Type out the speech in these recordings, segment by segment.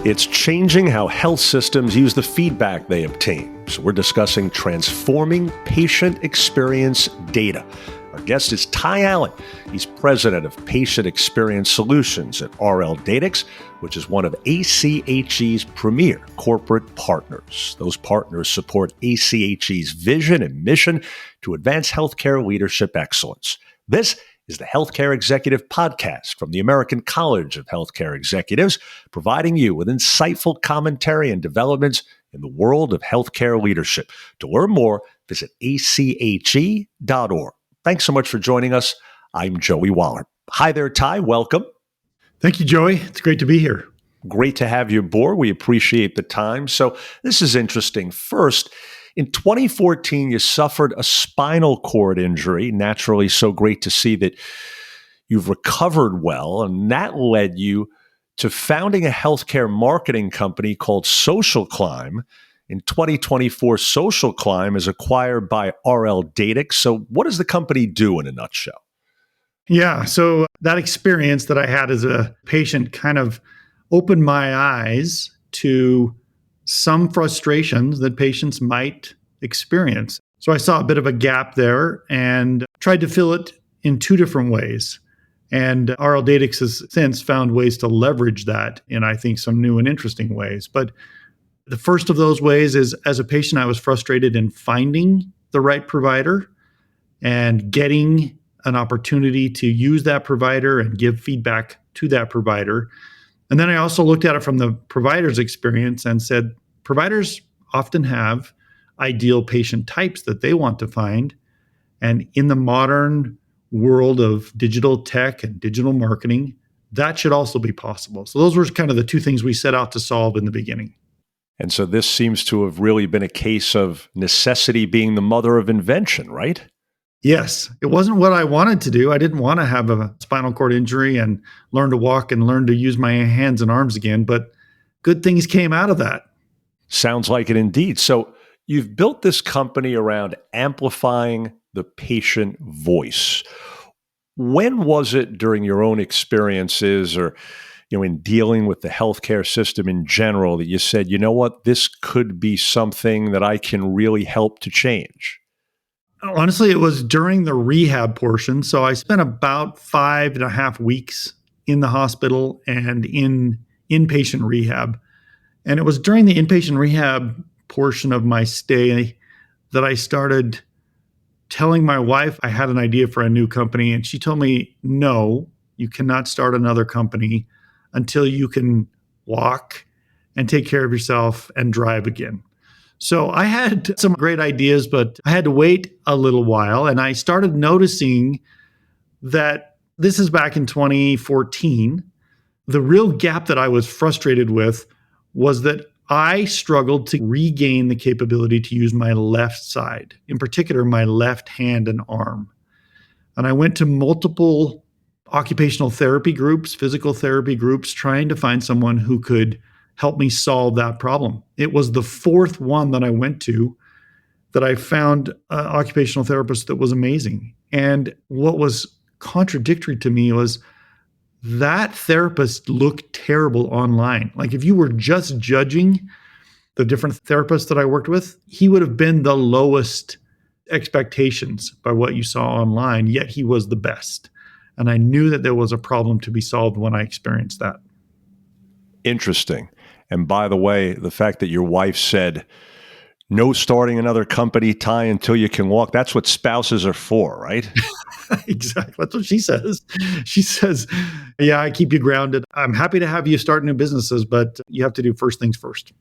It's changing how health systems use the feedback they obtain. So we're discussing transforming patient experience data. Our guest is Ty Allen. He's president of Patient Experience Solutions at RLDatix, which is one of ACHE's premier corporate partners. Those partners support ACHE's vision and mission to advance healthcare leadership excellence. This is the Healthcare Executive Podcast from the American College of Healthcare Executives, providing you with insightful commentary and developments in the world of healthcare leadership. To learn more, visit ache.org. Thanks so much for joining us. I'm Joey Waller. Hi there, Ty. Welcome. Thank you, Joey. It's great to be here. Great to have you aboard. We appreciate the time. So this is interesting. First, in 2014, you suffered a spinal cord injury. Naturally, so great to see that you've recovered well. And that led you to founding a healthcare marketing company called Social Climb. In 2024, Social Climb is acquired by RLDatix. So what does the company do in a nutshell? Yeah, so that experience that I had as a patient kind of opened my eyes to some frustrations that patients might experience. So I saw a bit of a gap there and tried to fill it in two different ways. And RLDatix has since found ways to leverage that in, I think, some new and interesting ways. But the first of those ways is, as a patient, I was frustrated in finding the right provider and getting an opportunity to use that provider and give feedback to that provider. And then I also looked at it from the provider's experience and said, providers often have ideal patient types that they want to find. And in the modern world of digital tech and digital marketing, that should also be possible. So those were kind of the two things we set out to solve in the beginning. And so this seems to have really been a case of necessity being the mother of invention, right? Yes. It wasn't what I wanted to do. I didn't want to have a spinal cord injury and learn to walk and learn to use my hands and arms again, but good things came out of that. Sounds like it indeed. So you've built this company around amplifying the patient voice. When was it during your own experiences or in dealing with the healthcare system in general that you said, you know what, this could be something that I can really help to change? Honestly, it was during the rehab portion. So I spent about 5.5 weeks in the hospital and in inpatient rehab. And it was during the inpatient rehab portion of my stay that I started telling my wife I had an idea for a new company. And she told me, no, you cannot start another company until you can walk and take care of yourself and drive again. So I had some great ideas, but I had to wait a little while. And I started noticing that this is back in 2014. The real gap that I was frustrated with was that I struggled to regain the capability to use my left side, in particular, my left hand and arm. And I went to multiple occupational therapy groups, physical therapy groups, trying to find someone who could help me solve that problem. It was the fourth one that I went to that I found an occupational therapist that was amazing. And what was contradictory to me was that therapist looked terrible online. Like if you were just judging the different therapists that I worked with, he would have been the lowest expectations by what you saw online, yet he was the best. And I knew that there was a problem to be solved when I experienced that. Interesting. And by the way, the fact that your wife said, no starting another company, Ty, until you can walk, that's what spouses are for, right? Exactly. That's what she says. She says, yeah, I keep you grounded. I'm happy to have you start new businesses, but you have to do first things first.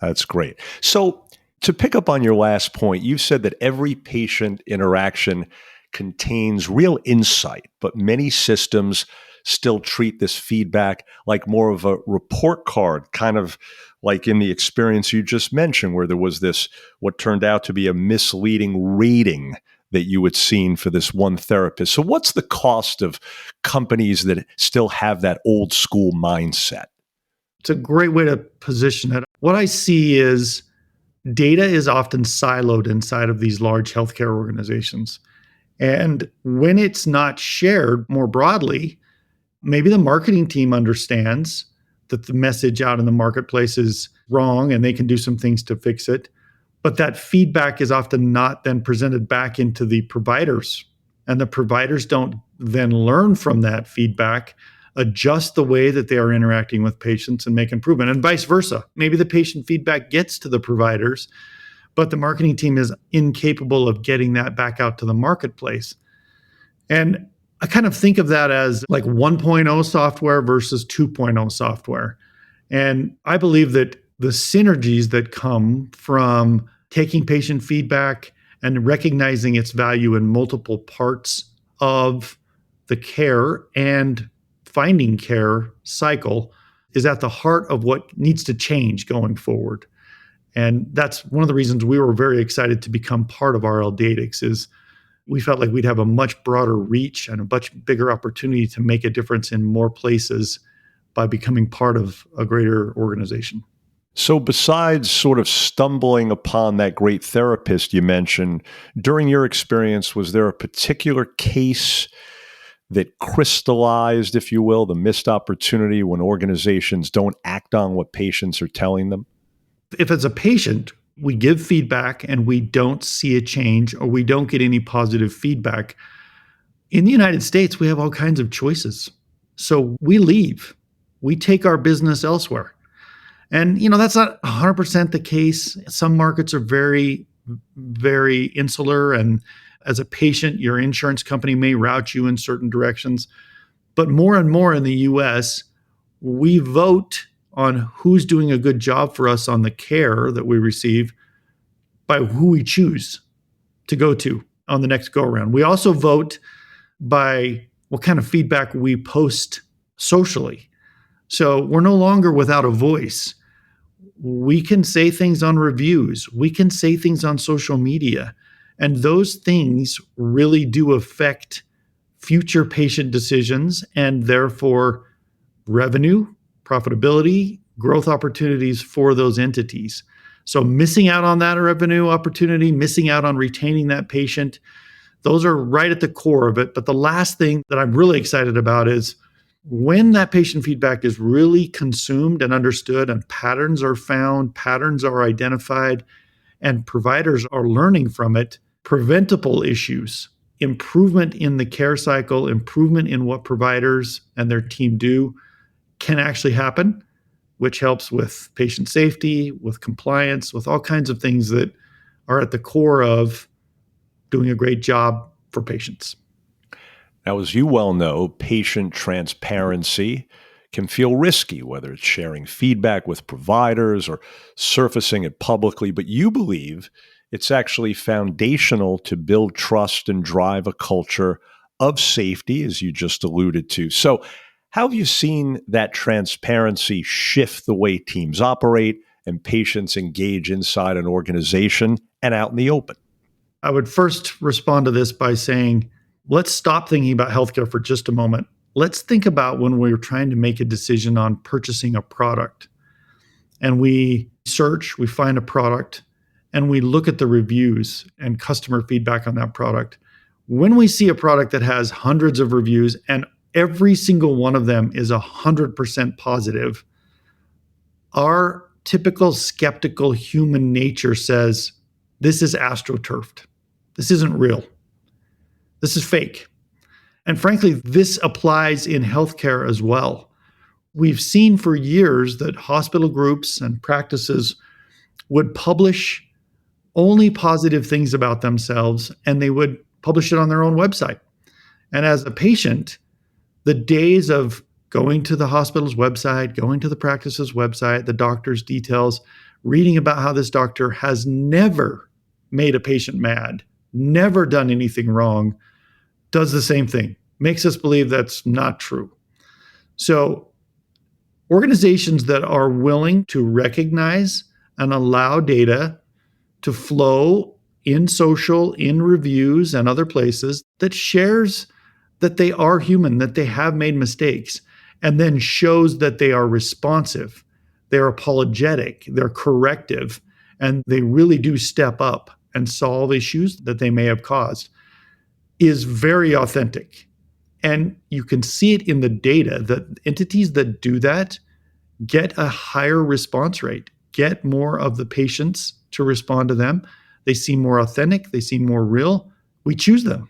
That's great. So to pick up on your last point, you said that every patient interaction contains real insight, but many systems still treat this feedback like more of a report card, kind of like in the experience you just mentioned, where there was this, what turned out to be a misleading rating that you had seen for this one therapist. So what's the cost of companies that still have that old school mindset? It's a great way to position it. What I see is data is often siloed inside of these large healthcare organizations. And when it's not shared more broadly, maybe the marketing team understands, that the message out in the marketplace is wrong and they can do some things to fix it. But that feedback is often not then presented back into the providers. And the providers don't then learn from that feedback, adjust the way that they are interacting with patients and make improvement, and vice versa. Maybe the patient feedback gets to the providers, but the marketing team is incapable of getting that back out to the marketplace. And I kind of think of that as like 1.0 software versus 2.0 software. And I believe that the synergies that come from taking patient feedback and recognizing its value in multiple parts of the care and finding care cycle is at the heart of what needs to change going forward. And that's one of the reasons we were very excited to become part of RLDatix is we felt like we'd have a much broader reach and a much bigger opportunity to make a difference in more places by becoming part of a greater organization. So besides sort of stumbling upon that great therapist you mentioned, during your experience, was there a particular case that crystallized, if you will, the missed opportunity when organizations don't act on what patients are telling them? If it's a patient, we give feedback and we don't see a change or we don't get any positive feedback. In the United States, we have all kinds of choices. So we leave. We take our business elsewhere. And, that's not 100% the case. Some markets are very, very insular. And as a patient, your insurance company may route you in certain directions. But more and more in the US, we vote on who's doing a good job for us on the care that we receive by who we choose to go to on the next go around. We also vote by what kind of feedback we post socially. So we're no longer without a voice. We can say things on reviews. We can say things on social media. And those things really do affect future patient decisions and therefore revenue, profitability, growth opportunities for those entities. So missing out on that revenue opportunity, missing out on retaining that patient, those are right at the core of it. But the last thing that I'm really excited about is when that patient feedback is really consumed and understood and patterns are found, patterns are identified, and providers are learning from it, preventable issues, improvement in the care cycle, improvement in what providers and their team do can actually happen, which helps with patient safety, with compliance, with all kinds of things that are at the core of doing a great job for patients. Now, as you well know, patient transparency can feel risky, whether it's sharing feedback with providers or surfacing it publicly, but you believe it's actually foundational to build trust and drive a culture of safety, as you just alluded to. So how have you seen that transparency shift the way teams operate and patients engage inside an organization and out in the open? I would first respond to this by saying, let's stop thinking about healthcare for just a moment. Let's think about when we're trying to make a decision on purchasing a product. And we search, we find a product, and we look at the reviews and customer feedback on that product. When we see a product that has hundreds of reviews and every single one of them is 100% positive, our typical skeptical human nature says, this is astroturfed. This isn't real. This is fake. And frankly, this applies in healthcare as well. We've seen for years that hospital groups and practices would publish only positive things about themselves, and they would publish it on their own website. And as a patient, the days of going to the hospital's website, going to the practice's website, the doctor's details, reading about how this doctor has never made a patient mad, never done anything wrong, does the same thing, makes us believe that's not true. So organizations that are willing to recognize and allow data to flow in social, in reviews and other places that shares that they are human, that they have made mistakes, and then shows that they are responsive, they're apologetic, they're corrective, and they really do step up and solve issues that they may have caused, is very authentic. And you can see it in the data that entities that do that get a higher response rate, get more of the patients to respond to them. They seem more authentic, they seem more real. We choose them.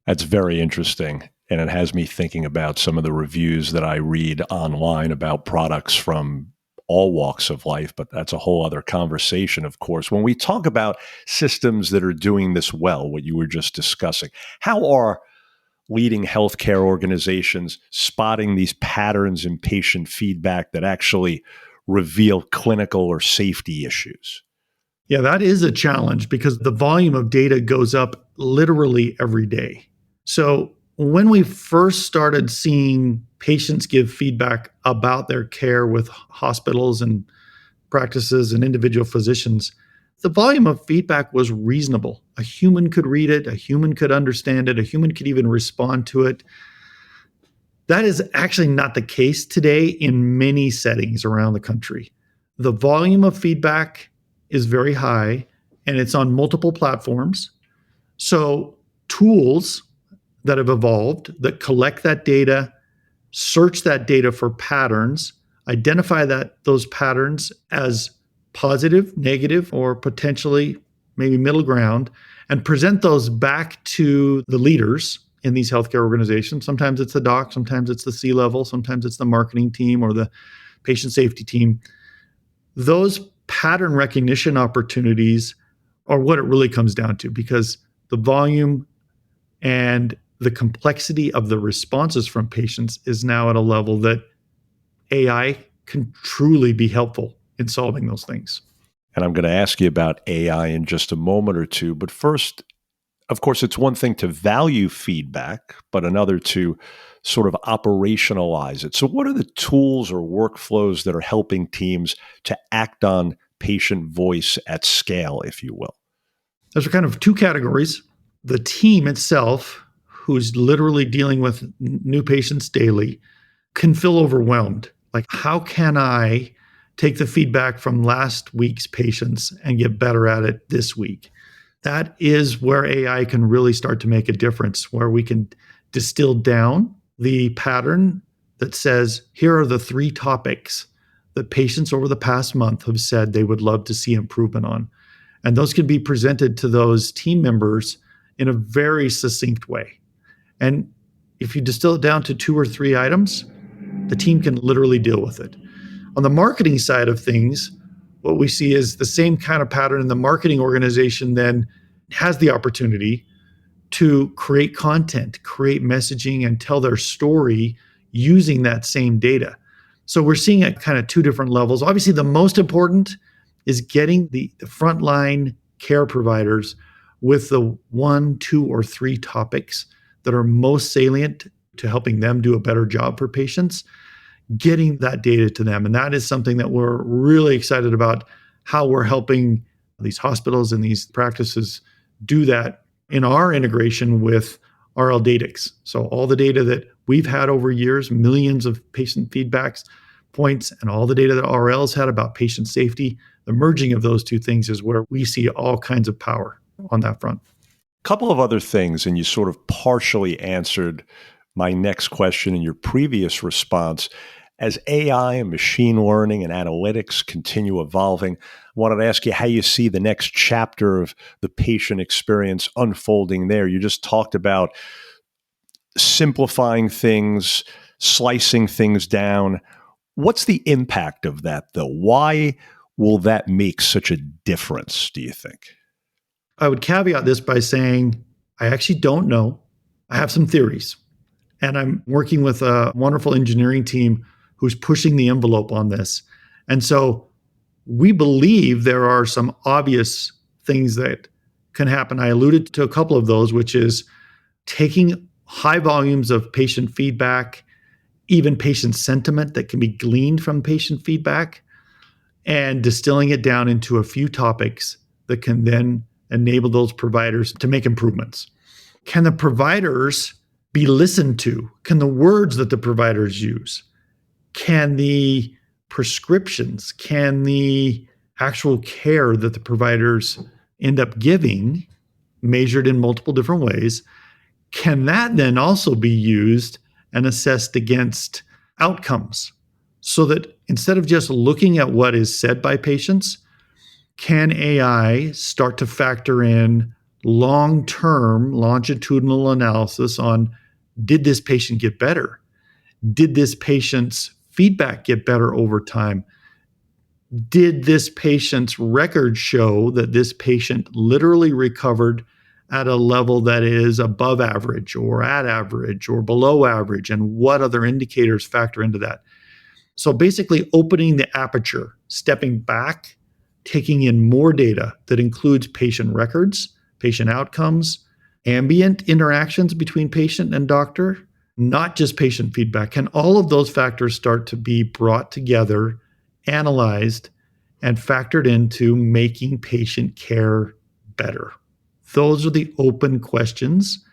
That's very interesting. And it has me thinking about some of the reviews that I read online about products from all walks of life, but that's a whole other conversation, of course. When we talk about systems that are doing this well, what you were just discussing, how are leading healthcare organizations spotting these patterns in patient feedback that actually reveal clinical or safety issues? Yeah, that is a challenge because the volume of data goes up literally every day. So when we first started seeing patients give feedback about their care with hospitals and practices and individual physicians, the volume of feedback was reasonable. A human could read it, a human could understand it, a human could even respond to it. That is actually not the case today in many settings around the country. The volume of feedback is very high and it's on multiple platforms. So, tools that have evolved that collect that data, search that data for patterns, identify those patterns as positive, negative, or potentially maybe middle ground, and present those back to the leaders in these healthcare organizations. Sometimes it's the doc, sometimes it's the C-level, sometimes it's the marketing team or the patient safety team. Those pattern recognition opportunities are what it really comes down to, because the volume and the complexity of the responses from patients is now at a level that AI can truly be helpful in solving those things. And I'm going to ask you about AI in just a moment or two. But first, of course, it's one thing to value feedback, but another to sort of operationalize it. So, what are the tools or workflows that are helping teams to act on patient voice at scale, if you will? Those are kind of two categories. The team itself, who's literally dealing with new patients daily, can feel overwhelmed. Like, how can I take the feedback from last week's patients and get better at it this week? That is where AI can really start to make a difference, where we can distill down the pattern that says, here are the 3 topics that patients over the past month have said they would love to see improvement on. And those can be presented to those team members in a very succinct way. And if you distill it down to 2 or 3 items, the team can literally deal with it. On the marketing side of things, what we see is the same kind of pattern, and the marketing organization then has the opportunity to create content, create messaging, and tell their story using that same data. So we're seeing at kind of 2 different levels. Obviously, the most important is getting the frontline care providers with the 1, 2, or 3 topics that are most salient to helping them do a better job for patients, getting that data to them. And that is something that we're really excited about, how we're helping these hospitals and these practices do that in our integration with RLDatix. So all the data that we've had over years, millions of patient feedbacks points, and all the data that RL's had about patient safety, the merging of those 2 things is where we see all kinds of power on that front. Couple of other things, and you sort of partially answered my next question in your previous response. As AI and machine learning and analytics continue evolving, I wanted to ask you how you see the next chapter of the patient experience unfolding there. You just talked about simplifying things, slicing things down. What's the impact of that, though? Why will that make such a difference, do you think? I would caveat this by saying, I actually don't know. I have some theories, and I'm working with a wonderful engineering team who's pushing the envelope on this. And so we believe there are some obvious things that can happen. I alluded to a couple of those, which is taking high volumes of patient feedback, even patient sentiment that can be gleaned from patient feedback, and distilling it down into a few topics that can then enable those providers to make improvements. Can the providers be listened to? Can the words that the providers use? Can the prescriptions, can the actual care that the providers end up giving, measured in multiple different ways, can that then also be used and assessed against outcomes so that instead of just looking at what is said by patients, can AI start to factor in long-term longitudinal analysis on, did this patient get better? Did this patient's feedback get better over time? Did this patient's record show that this patient literally recovered at a level that is above average or at average or below average? And what other indicators factor into that? So basically opening the aperture, stepping back, taking in more data that includes patient records, patient outcomes, ambient interactions between patient and doctor, not just patient feedback. Can all of those factors start to be brought together, analyzed, and factored into making patient care better? Those are the open questions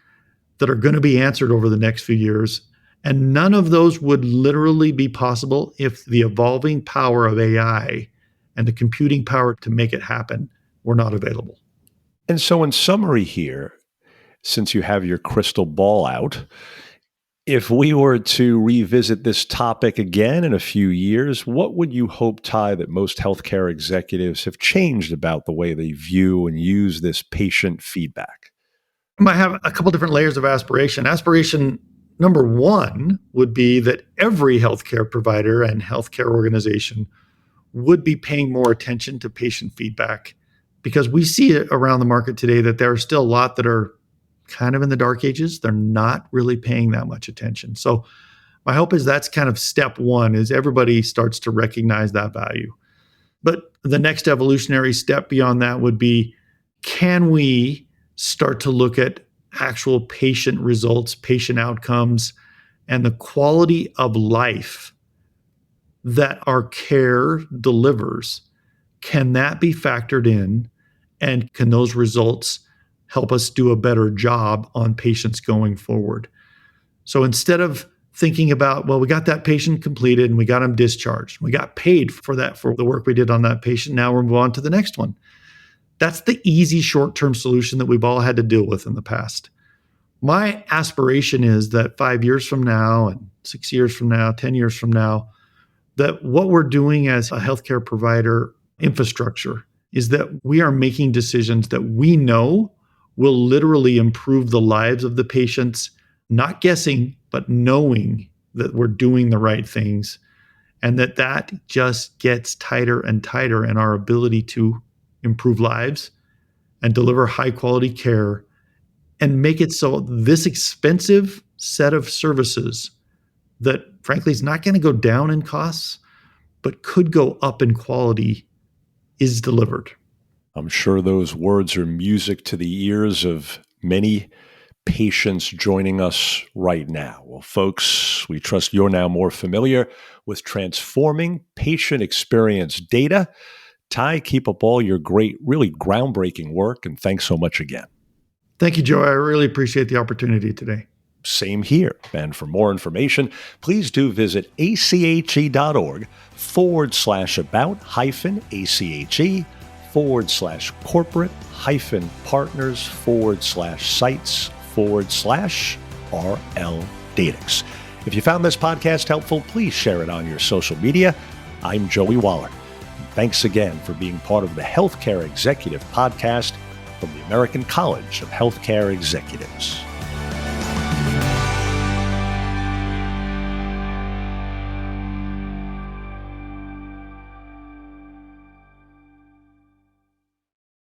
that are going to be answered over the next few years. And none of those would literally be possible if the evolving power of AI and the computing power to make it happen were not available. And so, in summary here, since you have your crystal ball out, if we were to revisit this topic again in a few years, what would you hope, Ty, that most healthcare executives have changed about the way they view and use this patient feedback? I might have a couple different layers of aspiration. Aspiration number one would be that every healthcare provider and healthcare organization would be paying more attention to patient feedback, because we see it around the market today that there are still a lot that are kind of in the dark ages. They're not really paying that much attention. So my hope is that's kind of step one, is everybody starts to recognize that value. But the next evolutionary step beyond that would be, can we start to look at actual patient results, patient outcomes, and the quality of life that our care delivers? Can that be factored in? And can those results help us do a better job on patients going forward? So instead of thinking about, well, we got that patient completed and we got them discharged, we got paid for that, for the work we did on that patient, now we'll move on to the next one. That's the easy short-term solution that we've all had to deal with in the past. My aspiration is that 5 years from now and 6 years from now, 10 years from now, that what we're doing as a healthcare provider infrastructure is that we are making decisions that we know will literally improve the lives of the patients, not guessing, but knowing that we're doing the right things, and that just gets tighter and tighter in our ability to improve lives and deliver high quality care and make it so this expensive set of services that frankly is not going to go down in costs, but could go up in quality, is delivered. I'm sure those words are music to the ears of many patients joining us right now. Well, folks, we trust you're now more familiar with transforming patient experience data. Ty, keep up all your great, really groundbreaking work, and thanks so much again. Thank you, Joe. I really appreciate the opportunity today. Same here. And for more information, please do visit ache.org/about-ache/corporate-partners/sites/RLDatix. If you found this podcast helpful, please share it on your social media. I'm Joey Waller. Thanks again for being part of the Healthcare Executive Podcast from the American College of Healthcare Executives.